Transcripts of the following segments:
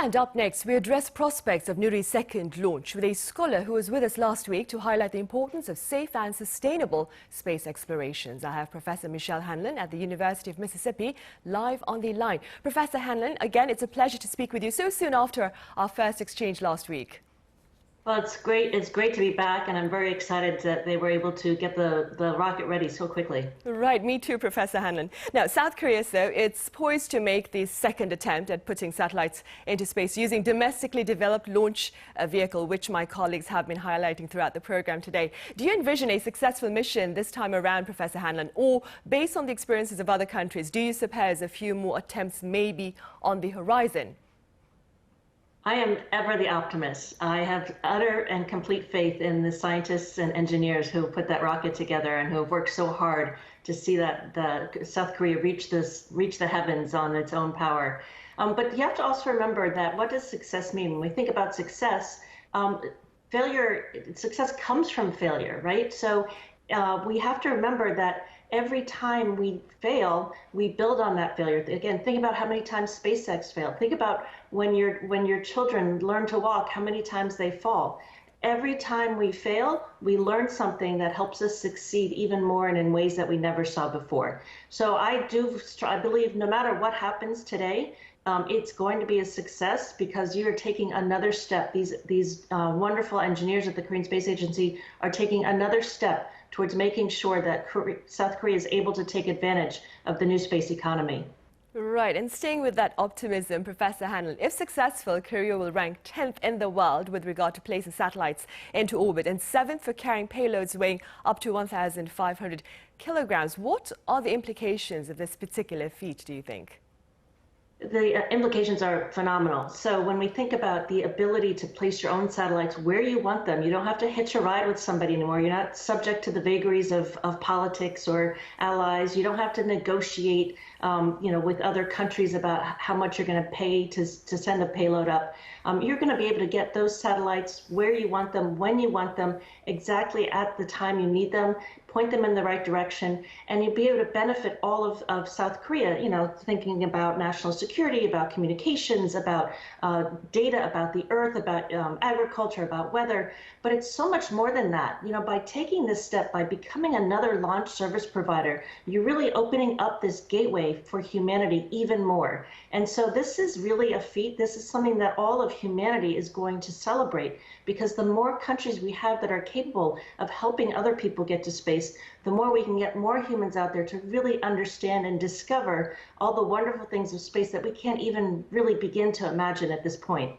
And up next, we address prospects of Nuri's second launch with a scholar who was with us last week to highlight the importance of safe and sustainable space explorations. I have Professor Michelle HANLON at the University of Mississippi live on the line. Professor HANLON, again, it's a pleasure to speak with you so soon after our first exchange last week. Well, it's great. It's great to be back, and I'm very excited that they were able to get the rocket ready so quickly. Right, me too, Professor HANLON. Now, South Korea, though, it's poised to make the second attempt at putting satellites into space using domestically developed launch vehicle, which my colleagues have been highlighting throughout the program today. Do you envision a successful mission this time around, Professor HANLON, or based on the experiences of other countries, do you suppose a few more attempts may be on the horizon? I am ever the optimist. I have utter and complete faith in the scientists and engineers who put that rocket together and who have worked so hard to see that South Korea reach the heavens on its own power. But you have to also remember that what does success mean? When we think about success, success comes from failure, right? So we have to remember that every time we fail, we build on that failure. Again, think about how many times SpaceX failed. Think about when your children learn to walk, how many times they fall. Every time we fail, we learn something that helps us succeed even more and in ways that we never saw before. So I believe no matter what happens today, it's going to be a success because you're taking another step. These wonderful engineers at the Korean Space Agency are taking another step towards making sure that South Korea is able to take advantage of the new space economy. Right, and staying with that optimism, Professor HANLON, if successful, Korea will rank 10th in the world with regard to placing satellites into orbit and 7th for carrying payloads weighing up to 1,500 kilograms. What are the implications of this particular feat, do you think? The implications are phenomenal. So when we think about the ability to place your own satellites where you want them, you don't have to hitch a ride with somebody anymore. You're not subject to the vagaries of politics or allies. You don't have to negotiate with other countries about how much you're going to pay to send a payload up. You're going to be able to get those satellites where you want them, when you want them, exactly at the time you need them, point them in the right direction, and you'll be able to benefit all of South Korea, thinking about national security, about communications, about data about the earth, about agriculture, about weather. But it's so much more than that. By taking this step, by becoming another launch service provider, you're really opening up this gateway for humanity even more. And so this is really a feat. This is something that all of humanity is going to celebrate, because the more countries we have that are capable of helping other people get to space, the more we can get more humans out there to really understand and discover all the wonderful things of space that we can't even really begin to imagine at this point.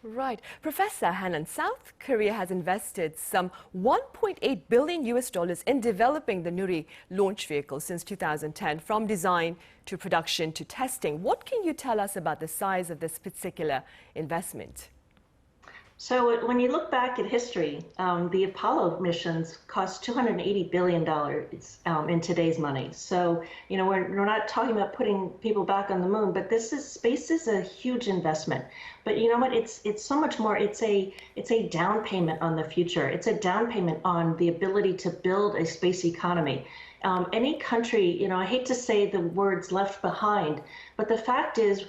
Right. Professor HANLON, South Korea has invested some $1.8 billion in developing the Nuri launch vehicle since 2010, from design to production to testing. What can you tell us about the size of this particular investment? So when you look back at history, the Apollo missions cost $280 billion in today's money. So, we're not talking about putting people back on the moon, but space is a huge investment. But you know what? It's so much more. It's a down payment on the future. It's a down payment on the ability to build a space economy. Any country, I hate to say the words left behind, but the fact is,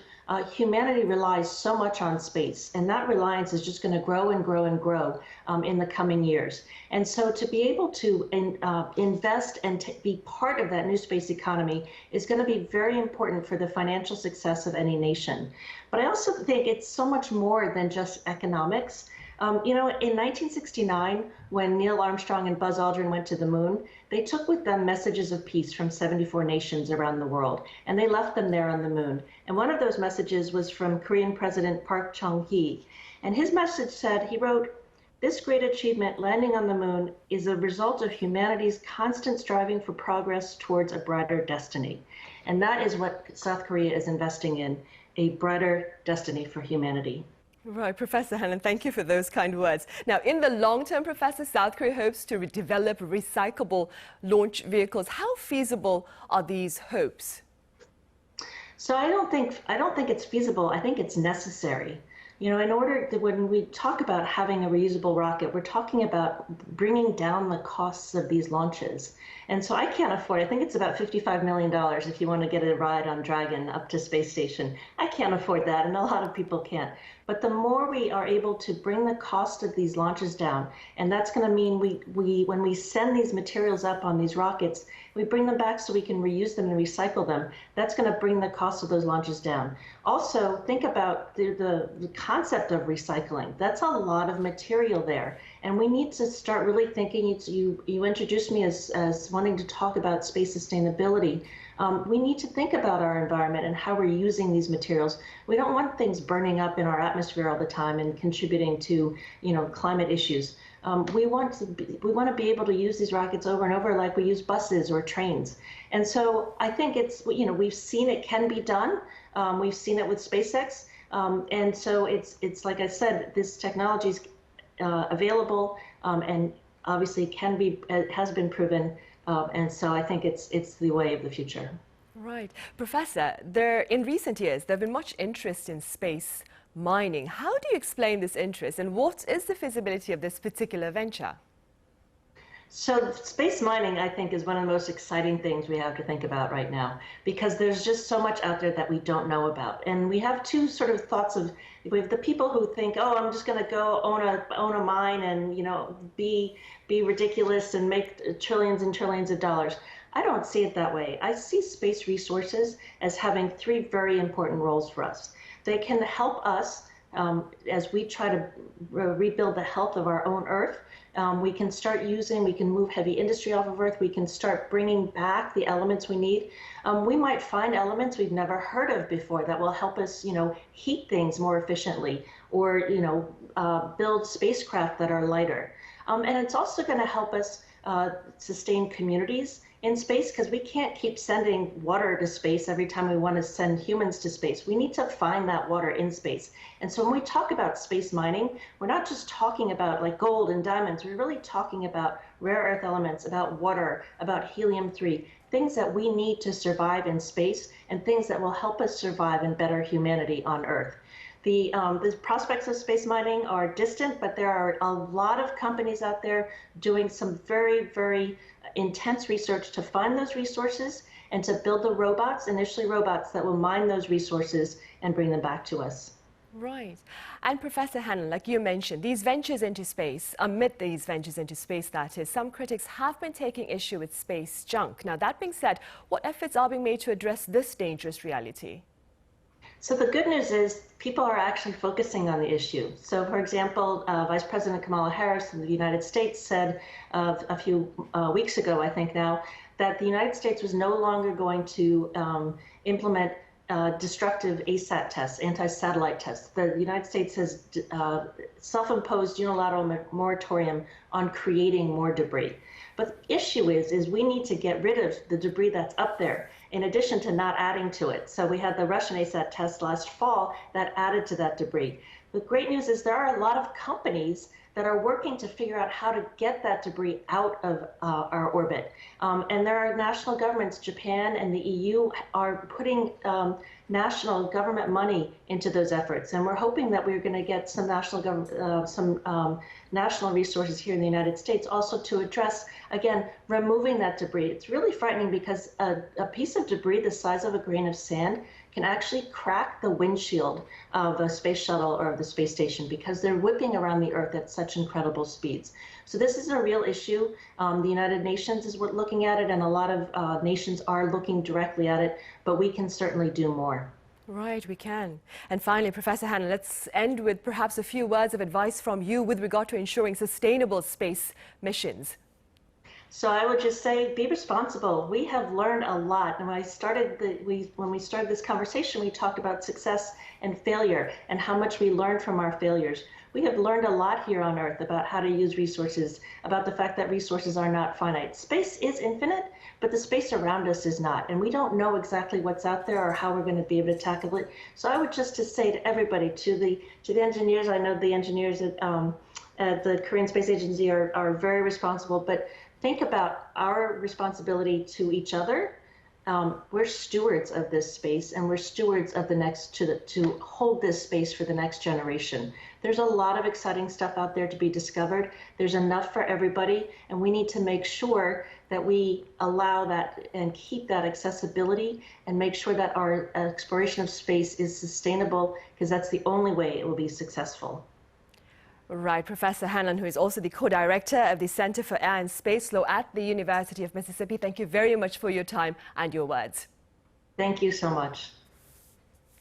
humanity relies so much on space, and that reliance is just going to grow and grow and grow in the coming years. And so to be able to invest and be part of that new space economy is going to be very important for the financial success of any nation. But I also think it's so much more than just economics. In 1969, when Neil Armstrong and Buzz Aldrin went to the moon, they took with them messages of peace from 74 nations around the world, and they left them there on the moon. And one of those messages was from Korean President Park Chung-hee. And his message said, he wrote, "This great achievement, landing on the moon, is a result of humanity's constant striving for progress towards a brighter destiny." And that is what South Korea is investing in, a brighter destiny for humanity. Right, Professor HANLON, thank you for those kind words. Now, in the long term, Professor, South Korea hopes to develop recyclable launch vehicles. How feasible are these hopes? So I don't think it's feasible. I think it's necessary. In order to, when we talk about having a reusable rocket, we're talking about bringing down the costs of these launches. And so I can't afford, I think it's about $55 million if you want to get a ride on Dragon up to space station. I can't afford that, and a lot of people can't. But the more we are able to bring the cost of these launches down, and that's going to mean when we send these materials up on these rockets, we bring them back so we can reuse them and recycle them. That's going to bring the cost of those launches down. Also, think about the concept of recycling. That's a lot of material there. And we need to start really thinking, you introduced me as wanting to talk about space sustainability. We need to think about our environment and how we're using these materials. We don't want things burning up in our atmosphere all the time and contributing to, climate issues. We want to be able to use these rockets over and over like we use buses or trains. And so I think it's, we've seen it can be done. We've seen it with SpaceX. And so it's like I said, this technology is available and obviously has been proven. And so I think it's the way of the future. Right. Professor, in recent years, there have been much interest in space mining. How do you explain this interest, and what is the feasibility of this particular venture? So space mining, I think, is one of the most exciting things we have to think about right now, because there's just so much out there that we don't know about. And we have two sort of thoughts of, we have the people who think, oh, I'm just going to go own a mine and, be ridiculous and make trillions and trillions of dollars. I don't see it that way. I see space resources as having three very important roles for us. They can help us as we try to rebuild the health of our own Earth. We can move heavy industry off of Earth. We can start bringing back the elements we need. We might find elements we've never heard of before that will help us, heat things more efficiently, or, build spacecraft that are lighter. And it's also going to help us sustain communities in space, because we can't keep sending water to space every time we want to send humans to space. We need to find that water in space. And so when we talk about space mining, we're not just talking about like gold and diamonds. We're really talking about rare earth elements, about water, about helium-3, things that we need to survive in space and things that will help us survive and better humanity on Earth. The prospects of space mining are distant, but there are a lot of companies out there doing some very, very intense research to find those resources and to build the robots, initially robots, that will mine those resources and bring them back to us. Right. And Professor HANLON, like you mentioned, these ventures into space, amid these ventures into space, that is, some critics have been taking issue with space junk. Now, that being said, what efforts are being made to address this dangerous reality? So the good news is people are actually focusing on the issue. So, for example, Vice President Kamala Harris of the United States said a few weeks ago, I think now, that the United States was no longer going to implement destructive ASAT tests, anti-satellite tests. The United States has self-imposed unilateral moratorium on creating more debris. But the issue is we need to get rid of the debris that's up there, in addition to not adding to it. So we had the Russian ASAT test last fall that added to that debris. The great news is there are a lot of companies that are working to figure out how to get that debris out of our orbit. And there are national governments, Japan and the EU, are putting national government money into those efforts. And we're hoping that we're going to get some national resources here in the United States also to address, again, removing that debris. It's really frightening because a piece of debris the size of a grain of sand can actually crack the windshield of a space shuttle or of the space station because they're whipping around the Earth at such incredible speeds. So this is a real issue. The United Nations is looking at it, and a lot of nations are looking directly at it, but we can certainly do more. Right, we can. And finally, Professor HANLON, let's end with perhaps a few words of advice from you with regard to ensuring sustainable space missions. So I would just say, be responsible. We have learned a lot. And when we started this conversation, we talked about success and failure and how much we learned from our failures. We have learned a lot here on Earth about how to use resources, about the fact that resources are not finite. Space is infinite, but the space around us is not. And we don't know exactly what's out there or how we're going to be able to tackle it. So I would just say to everybody, to the engineers, I know the engineers at the Korean Space Agency are very responsible, but think about our responsibility to each other we're stewards of this space, and we're stewards of the next to hold this space for the next generation. There's a lot of exciting stuff out there to be discovered. There's enough for everybody, and we need to make sure that we allow that and keep that accessibility and make sure that our exploration of space is sustainable, because that's the only way it will be successful. Right, Professor HANLON, who is also the co-director of the Center for Air and Space Law at the University of Mississippi. Thank you very much for your time and your words. Thank you so much.